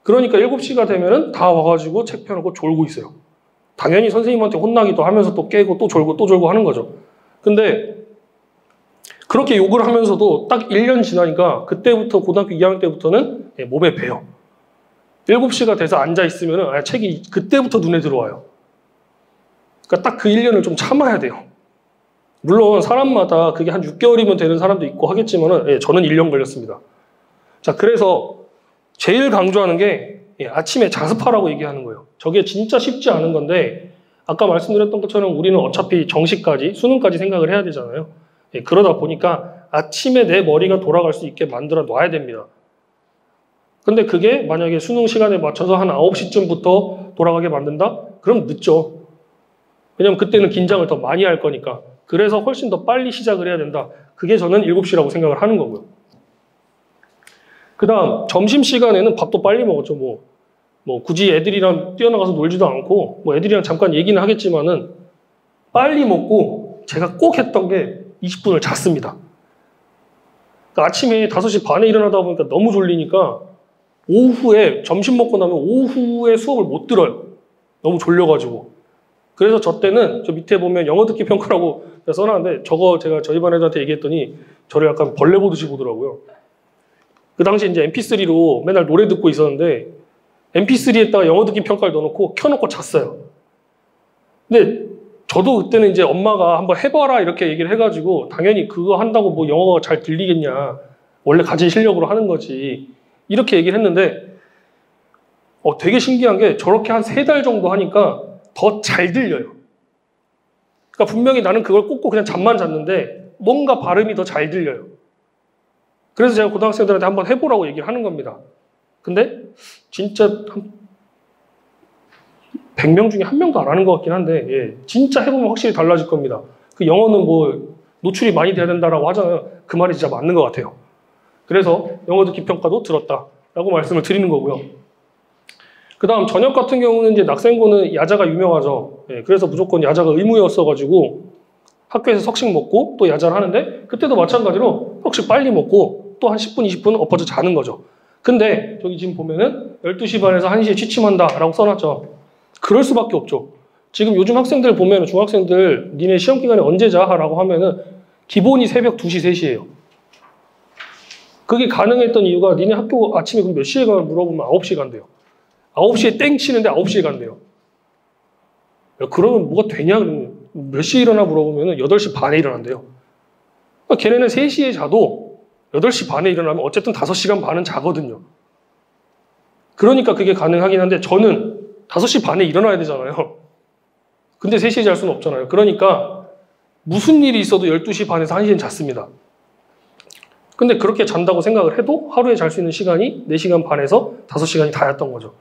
그러니까 7시가 되면은 다 와가지고 책 펴놓고 졸고 있어요. 당연히 선생님한테 혼나기도 하면서 또 깨고 또 졸고 하는 거죠. 근데 그렇게 욕을 하면서도 딱 1년 지나니까 그때부터 고등학교 2학년 때부터는 몸에 배요. 7시가 돼서 앉아있으면 책이 그때부터 눈에 들어와요. 그러니까 딱 그 1년을 좀 참아야 돼요. 물론 사람마다 그게 한 6개월이면 되는 사람도 있고 하겠지만 저는 1년 걸렸습니다. 자, 그래서 제일 강조하는 게 아침에 자습하라고 얘기하는 거예요. 저게 진짜 쉽지 않은 건데 아까 말씀드렸던 것처럼 우리는 어차피 정시까지, 수능까지 생각을 해야 되잖아요. 그러다 보니까 아침에 내 머리가 돌아갈 수 있게 만들어 놔야 됩니다. 근데 그게 만약에 수능 시간에 맞춰서 한 9시쯤부터 돌아가게 만든다? 그럼 늦죠. 왜냐면 그때는 긴장을 더 많이 할 거니까. 그래서 훨씬 더 빨리 시작을 해야 된다. 그게 저는 7시라고 생각을 하는 거고요. 그 다음 점심시간에는 밥도 빨리 먹었죠. 뭐 굳이 애들이랑 뛰어나가서 놀지도 않고 뭐 애들이랑 잠깐 얘기는 하겠지만은 빨리 먹고 제가 꼭 했던 게 20분을 잤습니다. 그러니까 아침에 5시 반에 일어나다 보니까 너무 졸리니까 오후에 점심 먹고 나면 오후에 수업을 못 들어요. 너무 졸려가지고. 그래서 저 때는 저 밑에 보면 영어 듣기 평가라고 써놨는데 저거 제가 저희 반 애들한테 얘기했더니 저를 약간 벌레 보듯이 보더라고요. 그 당시 이제 mp3로 맨날 노래 듣고 있었는데 mp3에다가 영어 듣기 평가를 넣어놓고 켜놓고 잤어요. 근데 저도 그때는 이제 엄마가 한번 해봐라 이렇게 얘기를 해가지고 당연히 그거 한다고 뭐 영어가 잘 들리겠냐. 원래 가진 실력으로 하는 거지. 이렇게 얘기를 했는데 되게 신기한 게 저렇게 한 3달 정도 하니까 더 잘 들려요. 그러니까 분명히 나는 그걸 꽂고 그냥 잠만 잤는데 뭔가 발음이 더 잘 들려요. 그래서 제가 고등학생들한테 한번 해보라고 얘기를 하는 겁니다. 근데 진짜 한 100명 중에 1명도 안 하는 것 같긴 한데 진짜 해보면 확실히 달라질 겁니다. 그 영어는 뭐 노출이 많이 돼야 된다라고 하잖아요. 그 말이 진짜 맞는 것 같아요. 그래서 영어 듣기 평가도 들었다라고 말씀을 드리는 거고요. 그 다음 저녁 같은 경우는 이제 낙생고는 야자가 유명하죠. 그래서 무조건 야자가 의무였어가지고 학교에서 석식 먹고 또 야자를 하는데 그때도 마찬가지로 석식 빨리 먹고 또 한 10분, 20분 엎어져 자는 거죠. 근데 저기 지금 보면은 12시 반에서 1시에 취침한다라고 써놨죠. 그럴 수밖에 없죠. 지금 요즘 학생들 보면 중학생들 니네 시험 기간에 언제 자? 라고 하면은 기본이 새벽 2시, 3시예요. 그게 가능했던 이유가 니네 학교 아침에 그럼 몇 시에 가? 물어보면 9시에 간대요. 9시에 땡 치는데 9시에 간대요. 그러면 뭐가 되냐? 몇 시에 일어나 물어보면 8시 반에 일어난대요. 그러니까 걔네는 3시에 자도 8시 반에 일어나면 어쨌든 5시간 반은 자거든요. 그러니까 그게 가능하긴 한데 저는 5시 반에 일어나야 되잖아요. 근데 3시에 잘 수는 없잖아요. 그러니까 무슨 일이 있어도 12시 반에서 1시엔 잤습니다. 근데 그렇게 잔다고 생각을 해도 하루에 잘 수 있는 시간이 4시간 반에서 5시간이 다였던 거죠.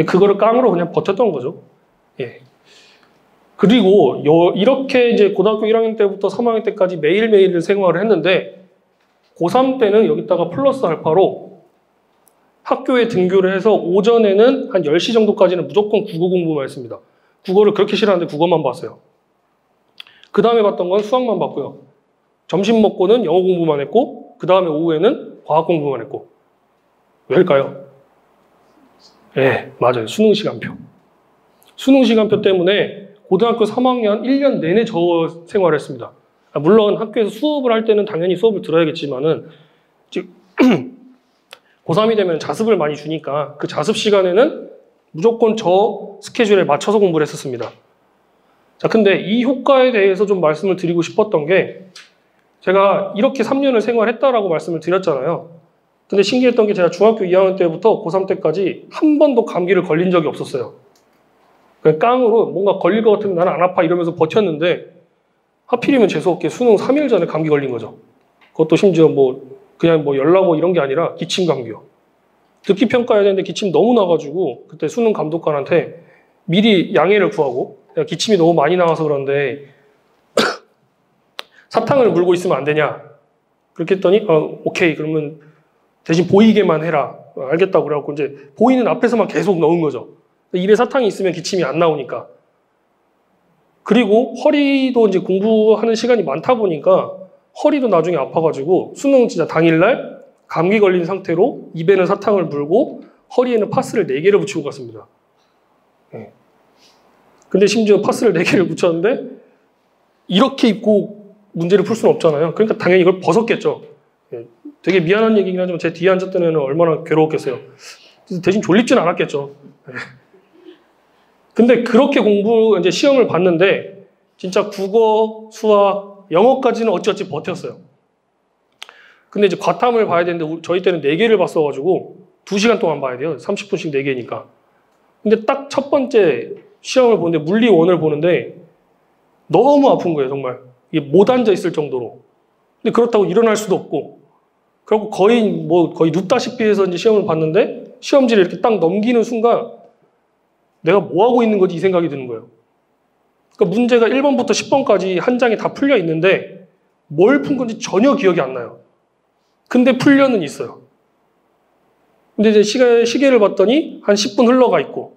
그거를 깡으로 그냥 버텼던 거죠. 그리고 이렇게 이제 고등학교 1학년 때부터 3학년 때까지 매일매일 생활을 했는데 고3 때는 여기다가 플러스 알파로 학교에 등교를 해서 오전에는 한 10시 정도까지는 무조건 국어 공부만 했습니다. 국어를 그렇게 싫어하는데 국어만 봤어요. 그 다음에 봤던 건 수학만 봤고요. 점심 먹고는 영어 공부만 했고 그 다음에 오후에는 과학 공부만 했고. 왜일까요? 네, 맞아요. 수능 시간표. 수능 시간표 때문에 고등학교 3학년 1년 내내 저 생활을 했습니다. 물론 학교에서 수업을 할 때는 당연히 수업을 들어야겠지만은 고3이 되면 자습을 많이 주니까 그 자습 시간에는 무조건 저 스케줄에 맞춰서 공부를 했었습니다. 자, 근데 이 효과에 대해서 좀 말씀을 드리고 싶었던 게 제가 이렇게 3년을 생활했다라고 말씀을 드렸잖아요. 근데 신기했던 게 제가 중학교 2학년 때부터 고3 때까지 한 번도 감기를 걸린 적이 없었어요. 그냥 깡으로 뭔가 걸릴 것 같으면 나는 안 아파 이러면서 버텼는데 하필이면 재수없게 수능 3일 전에 감기 걸린 거죠. 그것도 심지어 그냥 열나고 이런 게 아니라 기침 감기요. 듣기 평가해야 되는데 기침 너무 나가지고 그때 수능 감독관한테 미리 양해를 구하고 내가 기침이 너무 많이 나와서 그런데 사탕을 물고 있으면 안 되냐. 그렇게 했더니 오케이 그러면 대신 보이게만 해라. 알겠다고 그래갖고 이제 보이는 앞에서만 계속 넣은 거죠. 입에 사탕이 있으면 기침이 안 나오니까. 그리고 허리도 이제 공부하는 시간이 많다 보니까 허리도 나중에 아파가지고 수능 진짜 당일날 감기 걸린 상태로 입에는 사탕을 물고 허리에는 파스를 4개를 붙이고 갔습니다. 네. 근데 심지어 파스를 4개를 붙였는데 이렇게 입고 문제를 풀 수는 없잖아요. 그러니까 당연히 이걸 벗었겠죠. 네. 되게 미안한 얘기긴 하지만 제 뒤에 앉았던 애는 얼마나 괴로웠겠어요. 대신 졸립진 않았겠죠. 네. 근데 그렇게 이제 시험을 봤는데 진짜 국어, 수학, 영어까지는 어찌어찌 버텼어요. 근데 이제 과탐을 봐야 되는데 저희 때는 4개를 봤어가지고 2시간 동안 봐야 돼요. 30분씩 4개니까. 근데 딱 첫 번째 시험을 보는데 물리 1을 보는데 너무 아픈 거예요, 정말. 이게 못 앉아 있을 정도로. 근데 그렇다고 일어날 수도 없고. 그리고 거의 눕다시피 해서 이제 시험을 봤는데 시험지를 이렇게 딱 넘기는 순간 내가 뭐 하고 있는 거지 이 생각이 드는 거예요. 그러니까 문제가 1번부터 10번까지 한 장에 다 풀려 있는데 뭘 푼 건지 전혀 기억이 안 나요. 근데 풀려는 있어요. 근데 이제 시계를 봤더니 한 10분 흘러가 있고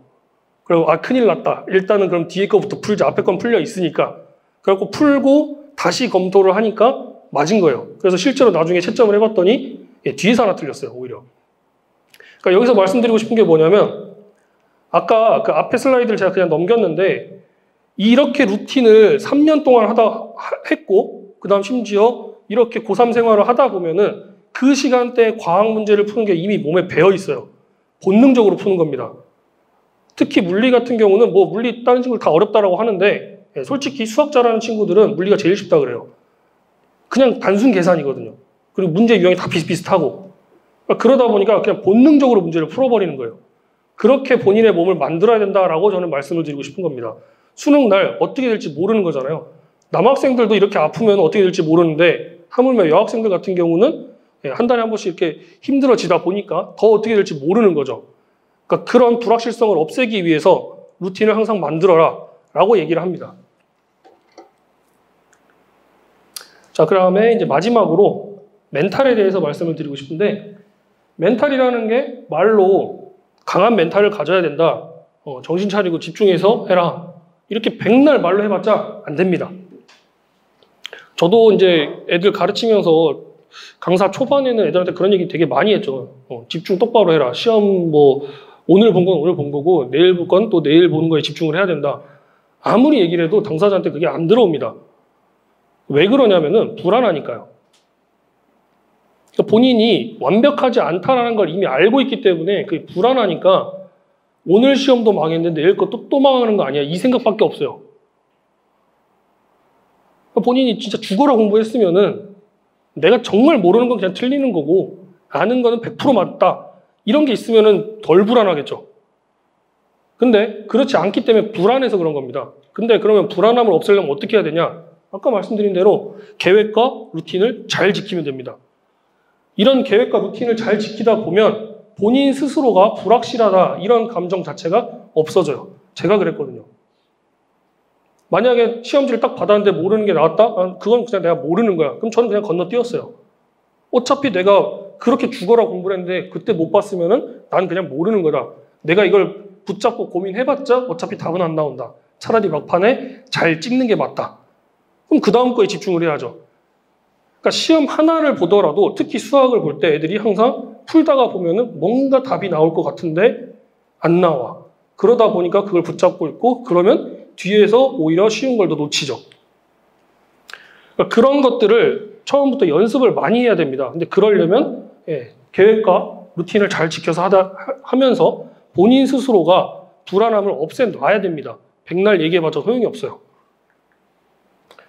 그리고 큰일 났다. 일단은 그럼 뒤에 거부터 풀자. 앞에 건 풀려 있으니까. 그래갖고 풀고 다시 검토를 하니까 맞은 거예요. 그래서 실제로 나중에 채점을 해봤더니 뒤에서 하나 틀렸어요. 오히려. 그러니까 여기서 말씀드리고 싶은 게 뭐냐면 아까 그 앞에 슬라이드를 제가 그냥 넘겼는데 이렇게 루틴을 3년 동안 했고 그 다음 심지어 이렇게 고3 생활을 하다 보면은 그 시간대에 과학 문제를 푸는 게 이미 몸에 배어 있어요. 본능적으로 푸는 겁니다. 특히 물리 같은 경우는 물리 다른 친구들 다 어렵다라고 하는데 솔직히 수학 잘하는 친구들은 물리가 제일 쉽다 그래요. 그냥 단순 계산이거든요. 그리고 문제 유형이 다 비슷비슷하고 그러다 보니까 그냥 본능적으로 문제를 풀어버리는 거예요. 그렇게 본인의 몸을 만들어야 된다라고 저는 말씀을 드리고 싶은 겁니다. 수능 날 어떻게 될지 모르는 거잖아요. 남학생들도 이렇게 아프면 어떻게 될지 모르는데 하물며 여학생들 같은 경우는 한 달에 한 번씩 이렇게 힘들어지다 보니까 더 어떻게 될지 모르는 거죠. 그러니까 그런 불확실성을 없애기 위해서 루틴을 항상 만들어라 라고 얘기를 합니다. 자, 그 다음에 이제 마지막으로 멘탈에 대해서 말씀을 드리고 싶은데 멘탈이라는 게 말로 강한 멘탈을 가져야 된다. 정신 차리고 집중해서 해라. 이렇게 백날 말로 해봤자 안 됩니다. 저도 이제 애들 가르치면서 강사 초반에는 애들한테 그런 얘기 되게 많이 했죠. 집중 똑바로 해라. 시험 오늘 본 건 오늘 본 거고 내일 볼 건 또 내일 보는 거에 집중을 해야 된다. 아무리 얘기를 해도 당사자한테 그게 안 들어옵니다. 왜 그러냐면은 불안하니까요. 그러니까 본인이 완벽하지 않다라는 걸 이미 알고 있기 때문에 그게 불안하니까 오늘 시험도 망했는데 내일 거 또 망하는 거 아니야 이 생각밖에 없어요. 그러니까 본인이 진짜 죽어라 공부했으면은 내가 정말 모르는 건 그냥 틀리는 거고 아는 거는 100% 맞다. 이런 게 있으면은 덜 불안하겠죠. 근데 그렇지 않기 때문에 불안해서 그런 겁니다. 근데 그러면 불안함을 없애려면 어떻게 해야 되냐? 아까 말씀드린 대로 계획과 루틴을 잘 지키면 됩니다. 이런 계획과 루틴을 잘 지키다 보면 본인 스스로가 불확실하다 이런 감정 자체가 없어져요. 제가 그랬거든요. 만약에 시험지를 딱 받았는데 모르는 게 나왔다? 그건 그냥 내가 모르는 거야. 그럼 저는 그냥 건너뛰었어요. 어차피 내가 그렇게 죽어라 공부를 했는데 그때 못 봤으면은 난 그냥 모르는 거다. 내가 이걸 붙잡고 고민해봤자 어차피 답은 안 나온다. 차라리 막판에 잘 찍는 게 맞다. 그럼 그 다음 거에 집중을 해야죠. 그러니까 시험 하나를 보더라도 특히 수학을 볼 때 애들이 항상 풀다가 보면은 뭔가 답이 나올 것 같은데 안 나와. 그러다 보니까 그걸 붙잡고 있고 그러면 뒤에서 오히려 쉬운 걸 더 놓치죠. 그러니까 그런 것들을 처음부터 연습을 많이 해야 됩니다. 근데 그러려면 계획과 루틴을 잘 지켜서 하면서 본인 스스로가 불안함을 없애놔야 됩니다. 백날 얘기해봤자 소용이 없어요.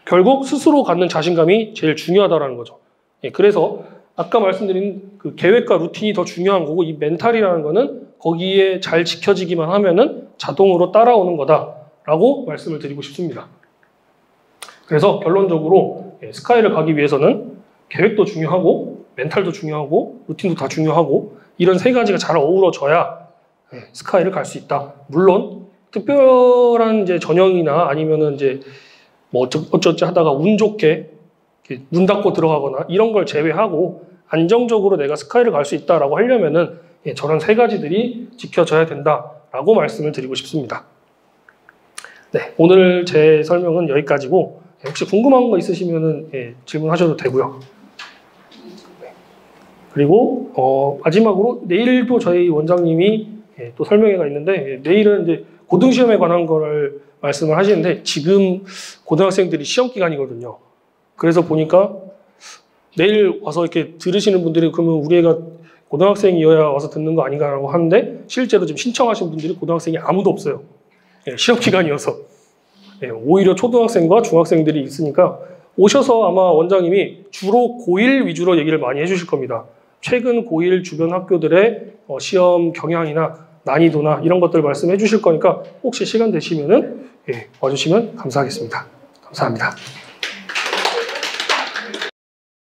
결국 스스로 갖는 자신감이 제일 중요하다는 거죠. 그래서 아까 말씀드린 그 계획과 루틴이 더 중요한 거고 이 멘탈이라는 거는 거기에 잘 지켜지기만 하면은 자동으로 따라오는 거다라고 말씀을 드리고 싶습니다. 그래서 결론적으로 스카이를 가기 위해서는 계획도 중요하고 멘탈도 중요하고 루틴도 다 중요하고 이런 세 가지가 잘 어우러져야 스카이를 갈 수 있다. 물론 특별한 이제 전형이나 아니면은 이제 뭐 어쩌지 하다가 운 좋게 문 닫고 들어가거나 이런 걸 제외하고 안정적으로 내가 스카이를 갈 수 있다라고 하려면은 저런 세 가지들이 지켜져야 된다라고 말씀을 드리고 싶습니다. 네, 오늘 제 설명은 여기까지고 혹시 궁금한 거 있으시면은 질문하셔도 되고요. 그리고 마지막으로 내일도 저희 원장님이 또 설명회가 있는데 내일은 이제 고등시험에 관한 걸 말씀을 하시는데 지금 고등학생들이 시험 기간이거든요. 그래서 보니까 내일 와서 이렇게 들으시는 분들이 그러면 우리 애가 고등학생이어야 와서 듣는 거 아닌가라고 하는데 실제로 지금 신청하신 분들이 고등학생이 아무도 없어요. 시험 기간이어서. 오히려 초등학생과 중학생들이 있으니까 오셔서 아마 원장님이 주로 고1 위주로 얘기를 많이 해주실 겁니다. 최근 고1 주변 학교들의 시험 경향이나 난이도나 이런 것들 말씀해 주실 거니까 혹시 시간 되시면은 와주시면 감사하겠습니다. 감사합니다.